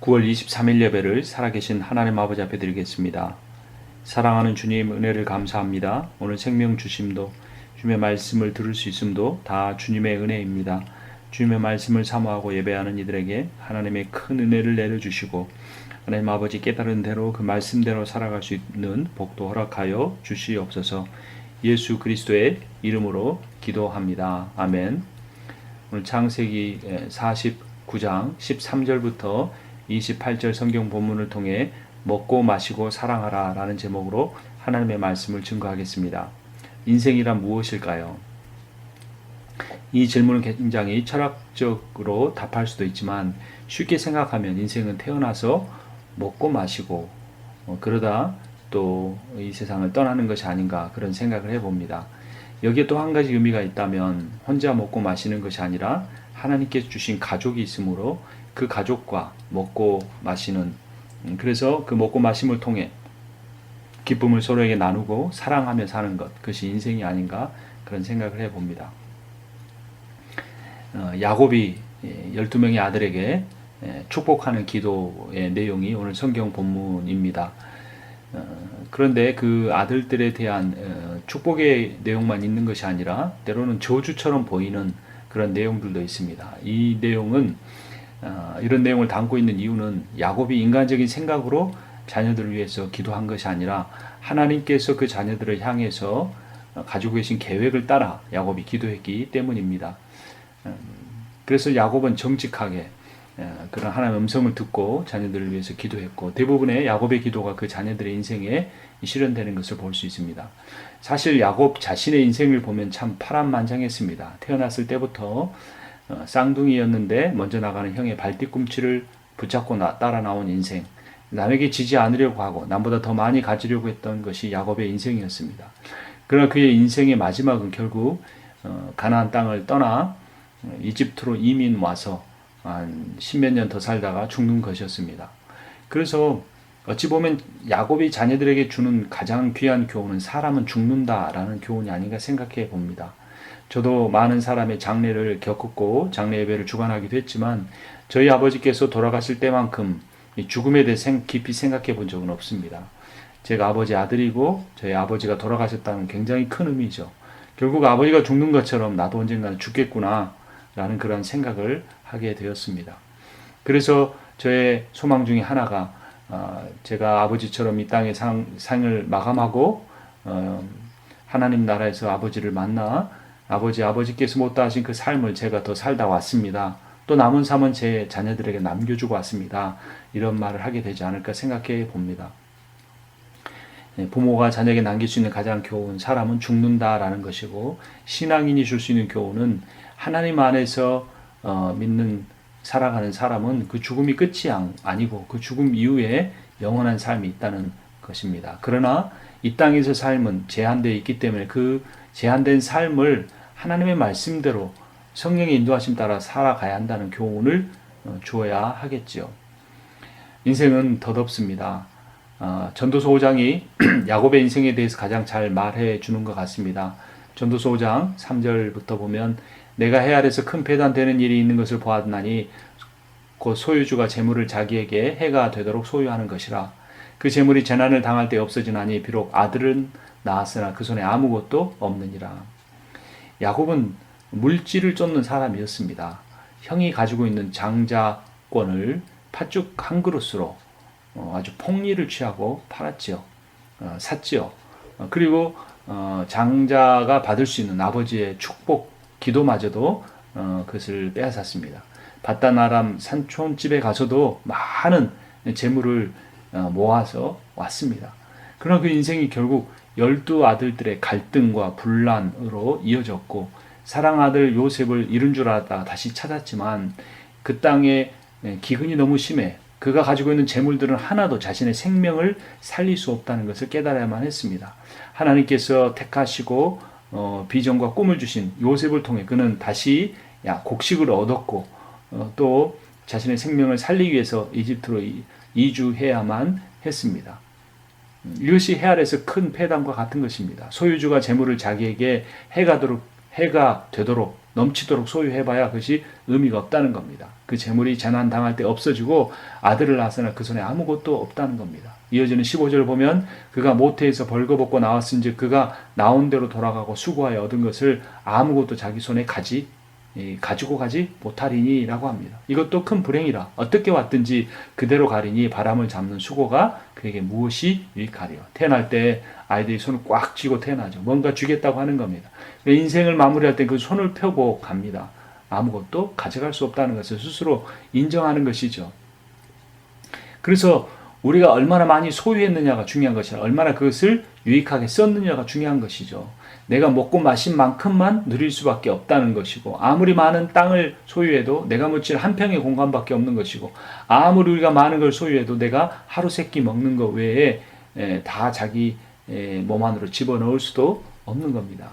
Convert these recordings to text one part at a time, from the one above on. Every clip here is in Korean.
9월 23일 예배를 살아계신 하나님 아버지 앞에 드리겠습니다. 사랑하는 주님 은혜를 감사합니다. 오늘 생명 주심도 주님의 말씀을 들을 수 있음도 다 주님의 은혜입니다. 주님의 말씀을 사모하고 예배하는 이들에게 하나님의 큰 은혜를 내려주시고 하나님 아버지 깨달은 대로 그 말씀대로 살아갈 수 있는 복도 허락하여 주시옵소서. 예수 그리스도의 이름으로 기도합니다. 아멘. 오늘 창세기 49장 13절부터 28절 성경 본문을 통해 먹고 마시고 사랑하라 라는 제목으로 하나님의 말씀을 증거하겠습니다. 인생이란 무엇일까요? 이 질문은 굉장히 철학적으로 답할 수도 있지만 쉽게 생각하면 인생은 태어나서 먹고 마시고 그러다 또 이 세상을 떠나는 것이 아닌가 그런 생각을 해봅니다. 여기에 또 한 가지 의미가 있다면 혼자 먹고 마시는 것이 아니라 하나님께서 주신 가족이 있으므로 그 가족과 먹고 마시는, 그래서 그 먹고 마심을 통해 기쁨을 서로에게 나누고 사랑하며 사는 것, 그것이 인생이 아닌가 그런 생각을 해봅니다. 야곱이 12명의 아들에게 축복하는 기도의 내용이 오늘 성경 본문입니다. 그런데 그 아들들에 대한 축복의 내용만 있는 것이 아니라 때로는 저주처럼 보이는 그런 내용들도 있습니다. 이 내용은 이런 내용을 담고 있는 이유는 야곱이 인간적인 생각으로 자녀들을 위해서 기도한 것이 아니라 하나님께서 그 자녀들을 향해서 가지고 계신 계획을 따라 야곱이 기도했기 때문입니다. 그래서 야곱은 정직하게 그런 하나님의 음성을 듣고 자녀들을 위해서 기도했고 대부분의 야곱의 기도가 그 자녀들의 인생에 실현되는 것을 볼 수 있습니다. 사실 야곱 자신의 인생을 보면 참 파란만장했습니다. 태어났을 때부터 쌍둥이였는데 먼저 나가는 형의 발뒤꿈치를 붙잡고 따라 나온 인생, 남에게 지지 않으려고 하고 남보다 더 많이 가지려고 했던 것이 야곱의 인생이었습니다. 그러나 그의 인생의 마지막은 결국 가나안 땅을 떠나 이집트로 이민 와서 한 10몇 년 더 살다가 죽는 것이었습니다. 그래서 어찌 보면 야곱이 자녀들에게 주는 가장 귀한 교훈은 사람은 죽는다라는 교훈이 아닌가 생각해 봅니다. 저도 많은 사람의 장례를 겪었고 장례 예배를 주관하기도 했지만 저희 아버지께서 돌아가실 때만큼 죽음에 대해 깊이 생각해 본 적은 없습니다. 제가 아버지 아들이고 저희 아버지가 돌아가셨다는 굉장히 큰 의미죠. 결국 아버지가 죽는 것처럼 나도 언젠가는 죽겠구나 라는 그런 생각을 하게 되었습니다. 그래서 저의 소망 중에 하나가 제가 아버지처럼 이 땅의 상을 마감하고 하나님 나라에서 아버지를 만나 아버지께서 못다 하신 그 삶을 제가 더 살다 왔습니다. 또 남은 삶은 제 자녀들에게 남겨주고 왔습니다. 이런 말을 하게 되지 않을까 생각해 봅니다. 부모가 자녀에게 남길 수 있는 가장 교훈, 사람은 죽는다라는 것이고 신앙인이 줄 수 있는 교훈은 하나님 안에서 믿는 살아가는 사람은 그 죽음이 끝이 아니고 그 죽음 이후에 영원한 삶이 있다는 것입니다. 그러나 이 땅에서 삶은 제한되어 있기 때문에 그 제한된 삶을 하나님의 말씀대로 성령의 인도하심 따라 살아가야 한다는 교훈을 주어야 하겠죠. 인생은 덧없습니다. 전도서 5장이 야곱의 인생에 대해서 가장 잘 말해 주는 것 같습니다. 전도서 5장 3절부터 보면 내가 해 아래서 큰 배단되는 일이 있는 것을 보았나니 곧 소유주가 재물을 자기에게 해가 되도록 소유하는 것이라. 그 재물이 재난을 당할 때 없어지나니 비록 아들은 낳았으나 그 손에 아무것도 없느니라. 야곱은 물질을 쫓는 사람이었습니다. 형이 가지고 있는 장자권을 팥죽 한 그릇으로 아주 폭리를 취하고 팔았지요. 샀지요. 그리고 장자가 받을 수 있는 아버지의 축복, 기도마저도 그것을 빼앗았습니다. 바단 아람 산촌집에 가서도 많은 재물을 모아서 왔습니다. 그러나 그 인생이 결국 12아들들의 갈등과 분란으로 이어졌고 사랑 아들 요셉을 잃은 줄 알았다가 다시 찾았지만 그 땅에 기근이 너무 심해 그가 가지고 있는 재물들은 하나도 자신의 생명을 살릴 수 없다는 것을 깨달아야만 했습니다. 하나님께서 택하시고 비전과 꿈을 주신 요셉을 통해 그는 다시 곡식을 얻었고 또 자신의 생명을 살리기 위해서 이집트로 이주해야만 했습니다. 이것이 해 아래서 큰 폐단과 같은 것입니다. 소유주가 재물을 자기에게 해가 되도록 넘치도록 소유해봐야 그것이 의미가 없다는 겁니다. 그 재물이 재난 당할 때 없어지고 아들을 낳았으나 그 손에 아무것도 없다는 겁니다. 이어지는 15절 보면 그가 모태에서 벌거벗고 나왔은즉 그가 나온 대로 돌아가고 수고하여 얻은 것을 아무것도 자기 손에 가지고 가지 못하리니 라고 합니다. 이것도 큰 불행이라 어떻게 왔든지 그대로 가리니 바람을 잡는 수고가 그에게 무엇이 유익하리요. 태어날 때 아이들이 손을 꽉 쥐고 태어나죠. 뭔가 주겠다고 하는 겁니다. 인생을 마무리할 때 그 손을 펴고 갑니다. 아무것도 가져갈 수 없다는 것을 스스로 인정하는 것이죠. 그래서 우리가 얼마나 많이 소유했느냐가 중요한 것이 아니라 얼마나 그것을 유익하게 썼느냐가 중요한 것이죠. 내가 먹고 마신 만큼만 누릴 수밖에 없다는 것이고 아무리 많은 땅을 소유해도 내가 묻힐 한 평의 공간밖에 없는 것이고 아무리 우리가 많은 걸 소유해도 내가 하루 세끼 먹는 것 외에 다 자기 몸 안으로 집어넣을 수도 없는 겁니다.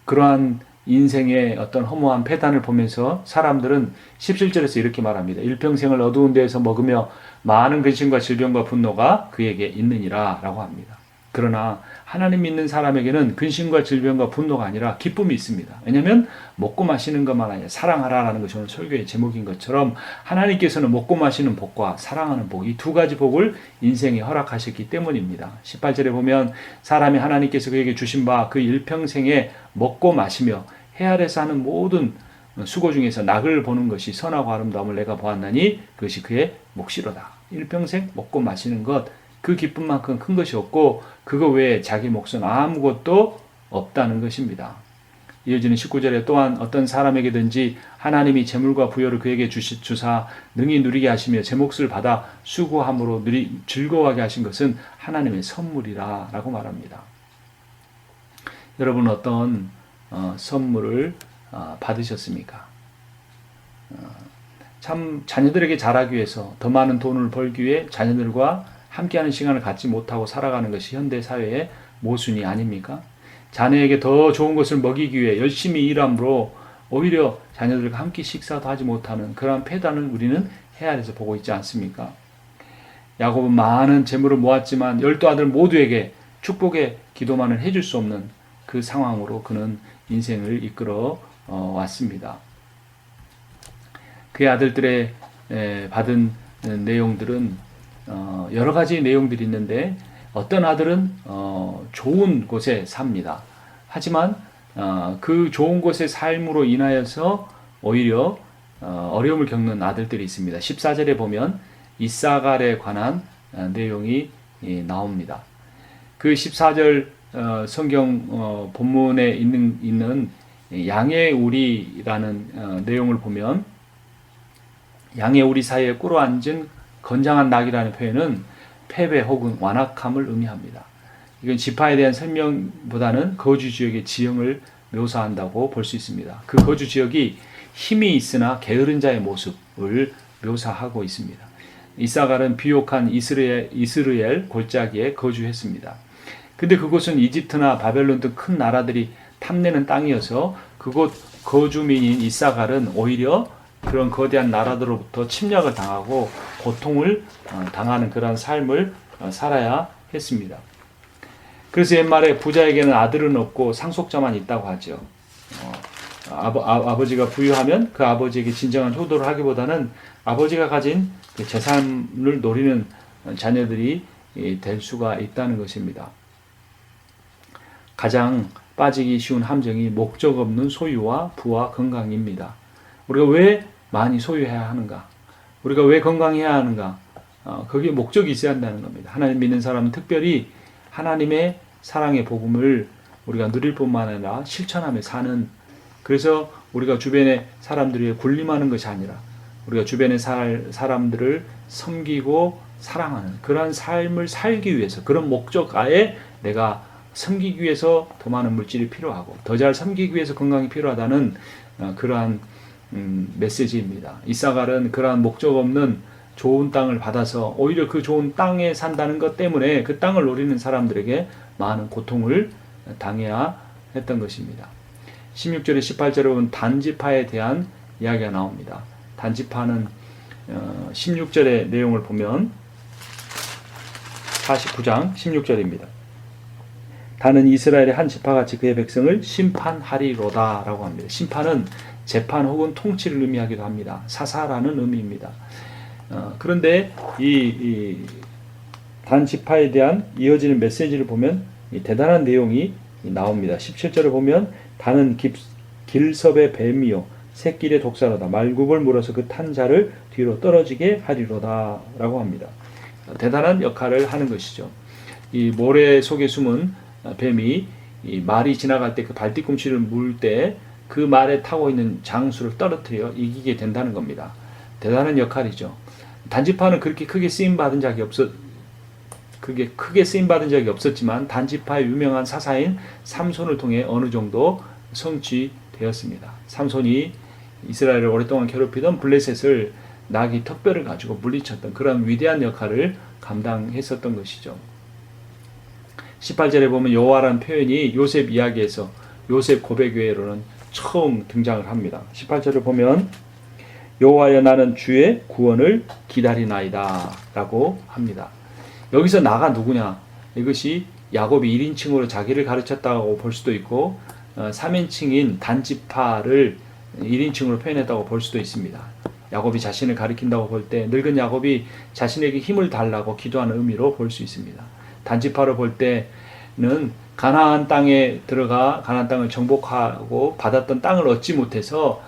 그러한 인생의 어떤 허무한 패단을 보면서 사람들은 17절에서 이렇게 말합니다. 일평생을 어두운 데에서 먹으며 많은 근심과 질병과 분노가 그에게 있느니라 라고 합니다. 그러나 하나님 믿는 사람에게는 근심과 질병과 분노가 아니라 기쁨이 있습니다. 왜냐하면 먹고 마시는 것만 아니라 사랑하라라는 것이 오늘 설교의 제목인 것처럼 하나님께서는 먹고 마시는 복과 사랑하는 복, 이 두 가지 복을 인생에 허락하셨기 때문입니다. 18절에 보면 사람이 하나님께서 그에게 주신 바 그 일평생에 먹고 마시며 해 아래서 하는 모든 수고 중에서 낙을 보는 것이 선하고 아름다움을 내가 보았나니 그것이 그의 몫이로다. 일평생 먹고 마시는 것, 그 기쁨만큼 큰 것이 없고 그거 외에 자기 몫은 아무것도 없다는 것입니다. 이어지는 19절에 또한 어떤 사람에게든지 하나님이 재물과 부여를 그에게 주사 능히 누리게 하시며 제 몫을 받아 수고함으로 즐거워하게 하신 것은 하나님의 선물이라 라고 말합니다. 여러분 어떤 선물을 받으셨습니까? 참 자녀들에게 잘하기 위해서 더 많은 돈을 벌기 위해 자녀들과 함께하는 시간을 갖지 못하고 살아가는 것이 현대 사회의 모순이 아닙니까? 자녀에게 더 좋은 것을 먹이기 위해 열심히 일함으로 오히려 자녀들과 함께 식사도 하지 못하는 그러한 패단을 우리는 헤아려서 보고 있지 않습니까? 야곱은 많은 재물을 모았지만 12아들 모두에게 축복의 기도만을 해줄 수 없는 그 상황으로 그는 인생을 이끌어 왔습니다. 그의 아들들의 받은 내용들은 여러 가지 내용들이 있는데 어떤 아들은 좋은 곳에 삽니다. 하지만 그 좋은 곳의 삶으로 인하여서 오히려 어려움을 겪는 아들들이 있습니다. 14절에 보면 이사갈에 관한 내용이 나옵니다. 그 14절 성경 본문에 있는 양의 우리라는 내용을 보면 양의 우리 사이에 꿇어앉은 건장한 낙이라는 표현은 패배 혹은 완악함을 의미합니다. 이건 지파에 대한 설명보다는 거주 지역의 지형을 묘사한다고 볼 수 있습니다. 그 거주 지역이 힘이 있으나 게으른 자의 모습을 묘사하고 있습니다. 이사갈은 비옥한 이스라엘 골짜기에 거주했습니다. 근데 그곳은 이집트나 바벨론 등 큰 나라들이 탐내는 땅이어서 그곳 거주민인 이사갈은 오히려 그런 거대한 나라들로부터 침략을 당하고 고통을 당하는 그런 삶을 살아야 했습니다. 그래서 옛말에 부자에게는 아들은 없고 상속자만 있다고 하죠. 아버지가 부유하면 그 아버지에게 진정한 효도를 하기보다는 아버지가 가진 그 재산을 노리는 자녀들이 될 수가 있다는 것입니다. 가장 빠지기 쉬운 함정이 목적 없는 소유와 부와 건강입니다. 우리가 왜 많이 소유해야 하는가? 우리가 왜 건강해야 하는가? 거기에 목적이 있어야 한다는 겁니다. 하나님 믿는 사람은 특별히 하나님의 사랑의 복음을 우리가 누릴 뿐만 아니라 실천하며 사는, 그래서 우리가 주변의 사람들이 군림하는 것이 아니라 우리가 주변의 사람들을 섬기고 사랑하는 그런 삶을 살기 위해서, 그런 목적 아에 내가 섬기기 위해서 더 많은 물질이 필요하고 더 잘 섬기기 위해서 건강이 필요하다는 그러한 메시지입니다. 이사갈은 그러한 목적 없는 좋은 땅을 받아서 오히려 그 좋은 땅에 산다는 것 때문에 그 땅을 노리는 사람들에게 많은 고통을 당해야 했던 것입니다. 16절에 18절에 보면 단지파에 대한 이야기가 나옵니다. 단지파는 16절의 내용을 보면 49장 16절입니다. 다는 이스라엘의 한 지파같이 그의 백성을 심판하리로다 라고 합니다. 심판은 재판 혹은 통치를 의미하기도 합니다. 사사라는 의미입니다. 그런데 이 단 지파에 대한 이어지는 메시지를 보면 대단한 내용이 나옵니다. 17절을 보면 다는 길섭의 뱀이요 새끼의 독사로다 말굽을 물어서 그 탄 자를 뒤로 떨어지게 하리로다 라고 합니다. 대단한 역할을 하는 것이죠. 이 모래 속에 숨은 뱀이 이 말이 지나갈 때 그 발뒤꿈치를 물 때 그 말에 타고 있는 장수를 떨어뜨려 이기게 된다는 겁니다. 대단한 역할이죠. 단지파는 그렇게 크게 쓰임 받은 적이 없었지만 단지파의 유명한 사사인 삼손을 통해 어느 정도 성취되었습니다. 삼손이 이스라엘을 오랫동안 괴롭히던 블레셋을 나귀 턱뼈를 가지고 물리쳤던 그런 위대한 역할을 감당했었던 것이죠. 18절에 보면 여호와라는 표현이 요셉 이야기에서 요셉 고백외로는 처음 등장을 합니다. 18절을 보면 여호와여 나는 주의 구원을 기다리나이다 라고 합니다. 여기서 나가 누구냐? 이것이 야곱이 1인칭으로 자기를 가르쳤다고 볼 수도 있고 3인칭인 단지파를 1인칭으로 표현했다고 볼 수도 있습니다. 야곱이 자신을 가리킨다고 볼 때 늙은 야곱이 자신에게 힘을 달라고 기도하는 의미로 볼 수 있습니다. 단지파로 볼 때는 가나안 땅에 들어가 가나안 땅을 정복하고 받았던 땅을 얻지 못해서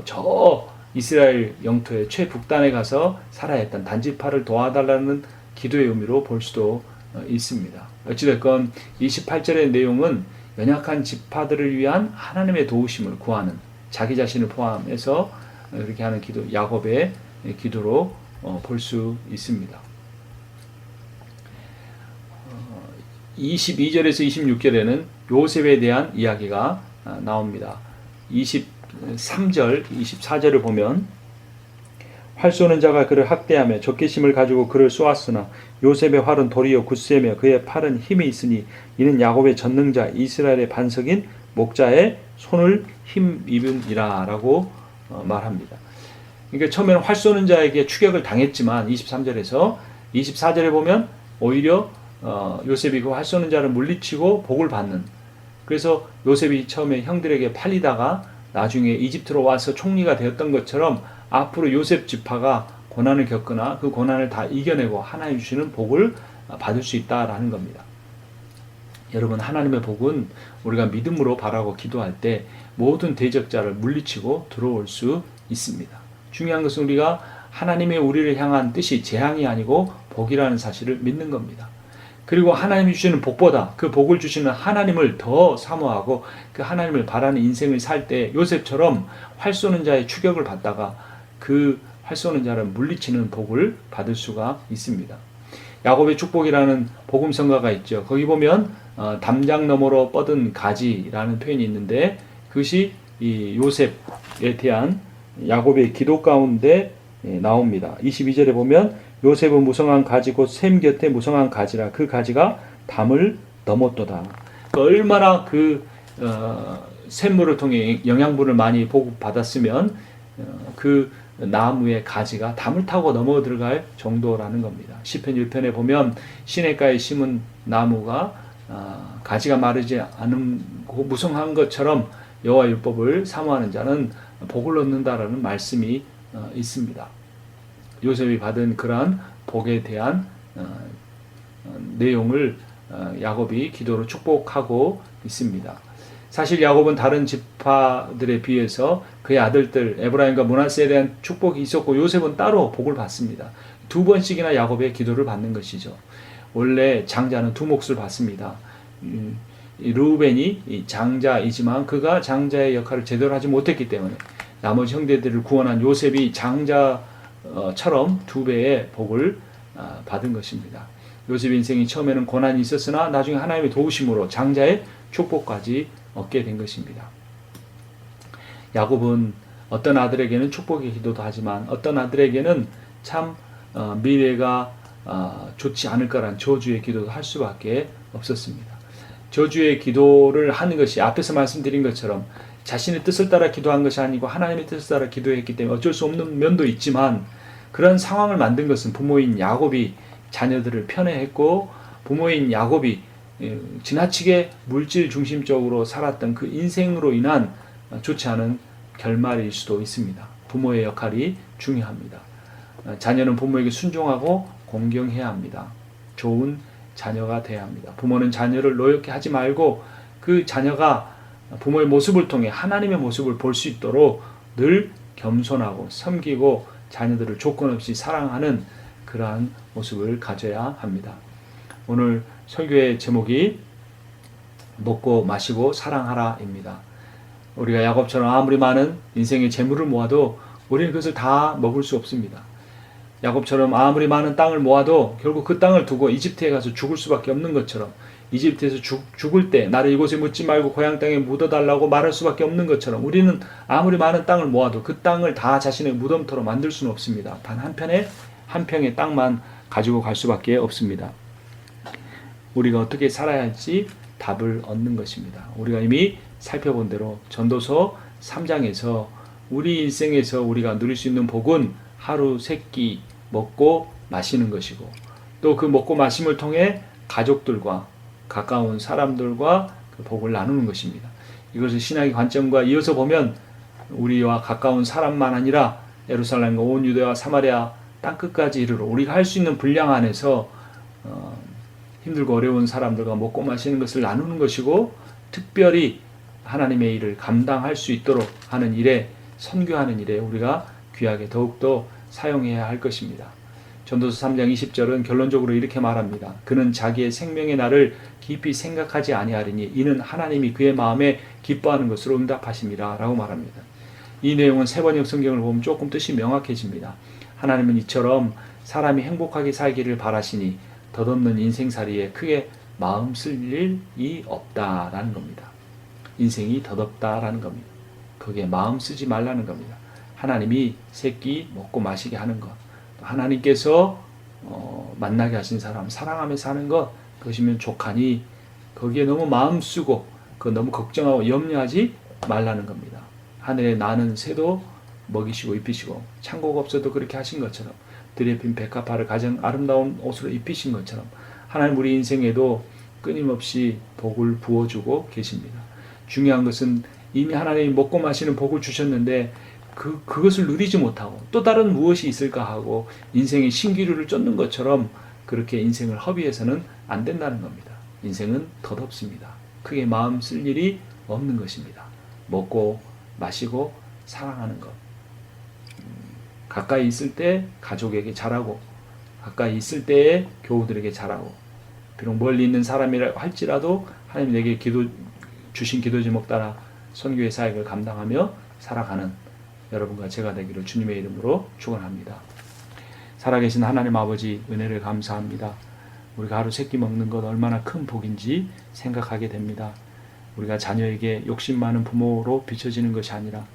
저 이스라엘 영토의 최북단에 가서 살아야 했던 단지파를 도와달라는 기도의 의미로 볼 수도 있습니다. 어찌됐건 28절의 내용은 연약한 지파들을 위한 하나님의 도우심을 구하는 자기 자신을 포함해서 그렇게 하는 기도, 야곱의 기도로 볼 수 있습니다. 22절에서 26절에는 요셉에 대한 이야기가 나옵니다. 23절, 24절을 보면 활 쏘는 자가 그를 학대하며 적개심을 가지고 그를 쏘았으나 요셉의 활은 도리어 굳세며 그의 팔은 힘이 있으니 이는 야곱의 전능자 이스라엘의 반석인 목자의 손을 힘입음이라 라고 말합니다. 그러니까 처음에는 활 쏘는 자에게 추격을 당했지만 23절에서 24절에 보면 오히려 요셉이 그 활 쏘는 자를 물리치고 복을 받는, 그래서 요셉이 처음에 형들에게 팔리다가 나중에 이집트로 와서 총리가 되었던 것처럼 앞으로 요셉 지파가 고난을 겪거나 그 고난을 다 이겨내고 하나님 주시는 복을 받을 수 있다라는 겁니다. 여러분, 하나님의 복은 우리가 믿음으로 바라고 기도할 때 모든 대적자를 물리치고 들어올 수 있습니다. 중요한 것은 우리가 하나님의 우리를 향한 뜻이 재앙이 아니고 복이라는 사실을 믿는 겁니다. 그리고 하나님이 주시는 복보다 그 복을 주시는 하나님을 더 사모하고 그 하나님을 바라는 인생을 살 때 요셉처럼 활 쏘는 자의 추격을 받다가 그 활 쏘는 자를 물리치는 복을 받을 수가 있습니다. 야곱의 축복이라는 복음성가가 있죠. 거기 보면 담장 너머로 뻗은 가지라는 표현이 있는데 그것이 이 요셉에 대한 야곱의 기도 가운데 나옵니다. 22절에 보면 요셉은 무성한 가지 곧 샘 곁에 무성한 가지라 그 가지가 담을 넘었도다. 얼마나 그 샘물을 통해 영양분을 많이 보급받았으면 그 나무의 가지가 담을 타고 넘어 들어갈 정도라는 겁니다. 시편 1편에 보면 시냇가에 심은 나무가 가지가 마르지 않은 무성한 것처럼 여호와 율법을 사모하는 자는 복을 얻는다라는 말씀이 있습니다. 요셉이 받은 그러한 복에 대한 내용을 야곱이 기도로 축복하고 있습니다. 사실 야곱은 다른 지파들에 비해서 그의 아들들 에브라임과 므낫세에 대한 축복이 있었고 요셉은 따로 복을 받습니다. 두 번씩이나 야곱의 기도를 받는 것이죠. 원래 장자는 두 몫을 받습니다. 르우벤이 장자이지만 그가 장자의 역할을 제대로 하지 못했기 때문에 나머지 형제들을 구원한 요셉이 장자처럼 두 배의 복을 받은 것입니다. 요셉 인생이 처음에는 고난이 있었으나 나중에 하나님의 도우심으로 장자의 축복까지 얻게 된 것입니다. 야곱은 어떤 아들에게는 축복의 기도도 하지만 어떤 아들에게는 참 미래가 좋지 않을 거란 저주의 기도도 할 수밖에 없었습니다. 저주의 기도를 하는 것이 앞에서 말씀드린 것처럼 자신의 뜻을 따라 기도한 것이 아니고 하나님의 뜻을 따라 기도했기 때문에 어쩔 수 없는 면도 있지만 그런 상황을 만든 것은 부모인 야곱이 자녀들을 편애했고 부모인 야곱이 지나치게 물질 중심적으로 살았던 그 인생으로 인한 좋지 않은 결말일 수도 있습니다. 부모의 역할이 중요합니다. 자녀는 부모에게 순종하고 공경해야 합니다. 좋은 자녀가 돼야 합니다. 부모는 자녀를 노엽게 하지 말고 그 자녀가 부모의 모습을 통해 하나님의 모습을 볼 수 있도록 늘 겸손하고 섬기고 자녀들을 조건 없이 사랑하는 그러한 모습을 가져야 합니다. 오늘 설교의 제목이 먹고 마시고 사랑하라입니다. 우리가 야곱처럼 아무리 많은 인생의 재물을 모아도 우리는 그것을 다 먹을 수 없습니다. 야곱처럼 아무리 많은 땅을 모아도 결국 그 땅을 두고 이집트에 가서 죽을 수밖에 없는 것처럼, 이집트에서 죽을 때 나를 이곳에 묻지 말고 고향 땅에 묻어달라고 말할 수밖에 없는 것처럼, 우리는 아무리 많은 땅을 모아도 그 땅을 다 자신의 무덤터로 만들 수는 없습니다. 단 한 평의 땅만 가지고 갈 수밖에 없습니다. 우리가 어떻게 살아야 할지 답을 얻는 것입니다. 우리가 이미 살펴본 대로 전도서 3장에서 우리 인생에서 우리가 누릴 수 있는 복은 하루 세 끼 먹고 마시는 것이고, 또 그 먹고 마심을 통해 가족들과 가까운 사람들과 그 복을 나누는 것입니다. 이것을 신학의 관점과 이어서 보면 우리와 가까운 사람만 아니라 예루살렘과 온 유대와 사마리아 땅끝까지 이르러 우리가 할 수 있는 분량 안에서 힘들고 어려운 사람들과 먹고 마시는 것을 나누는 것이고, 특별히 하나님의 일을 감당할 수 있도록 하는 일에, 선교하는 일에 우리가 귀하게 더욱더 사용해야 할 것입니다. 전도서 3장 20절은 결론적으로 이렇게 말합니다. 그는 자기의 생명의 날을 깊이 생각하지 아니하리니 이는 하나님이 그의 마음에 기뻐하는 것으로 응답하심이라 라고 말합니다. 이 내용은 세번역 성경을 보면 조금 뜻이 명확해집니다. 하나님은 이처럼 사람이 행복하게 살기를 바라시니 덧없는 인생살이에 크게 마음 쓸 일이 없다라는 겁니다. 인생이 덧없다라는 겁니다. 거기에 마음 쓰지 말라는 겁니다. 하나님이 새끼 먹고 마시게 하는 것, 하나님께서 만나게 하신 사람 사랑하며 사는 것, 그것이면 족하니 거기에 너무 마음 쓰고 그 너무 걱정하고 염려하지 말라는 겁니다. 하늘에 나는 새도 먹이시고 입히시고 창고가 없어도 그렇게 하신 것처럼, 들에 핀 백합화를 가장 아름다운 옷으로 입히신 것처럼 하나님 우리 인생에도 끊임없이 복을 부어주고 계십니다. 중요한 것은 이미 하나님이 먹고 마시는 복을 주셨는데 그것을 누리지 못하고 또 다른 무엇이 있을까 하고 인생의 신기루를 쫓는 것처럼 그렇게 인생을 허비해서는 안 된다는 겁니다. 인생은 덧없습니다. 크게 마음 쓸 일이 없는 것입니다. 먹고 마시고 사랑하는 것. 가까이 있을 때 가족에게 잘하고, 가까이 있을 때에 교우들에게 잘하고, 비록 멀리 있는 사람이라 할지라도 하나님 내게 주신 기도 제목 따라 선교의 사역을 감당하며 살아가는 여러분과 제가 되기를 주님의 이름으로 축원합니다. 살아계신 하나님 아버지, 은혜를 감사합니다. 우리가 하루 세끼 먹는 것 얼마나 큰 복인지 생각하게 됩니다. 우리가 자녀에게 욕심 많은 부모로 비춰지는 것이 아니라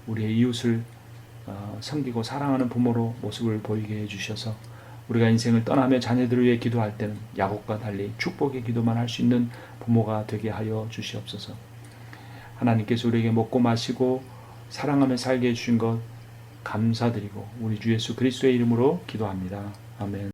우리의 이웃을 섬기고 사랑하는 부모로 모습을 보이게 해주셔서 우리가 인생을 떠나며 자녀들을 위해 기도할 때는 야곱과 달리 축복의 기도만 할 수 있는 부모가 되게 하여 주시옵소서. 하나님께서 우리에게 먹고 마시고 사랑하며 살게 해주신 것 감사드리고 우리 주 예수 그리스도의 이름으로 기도합니다. 아멘.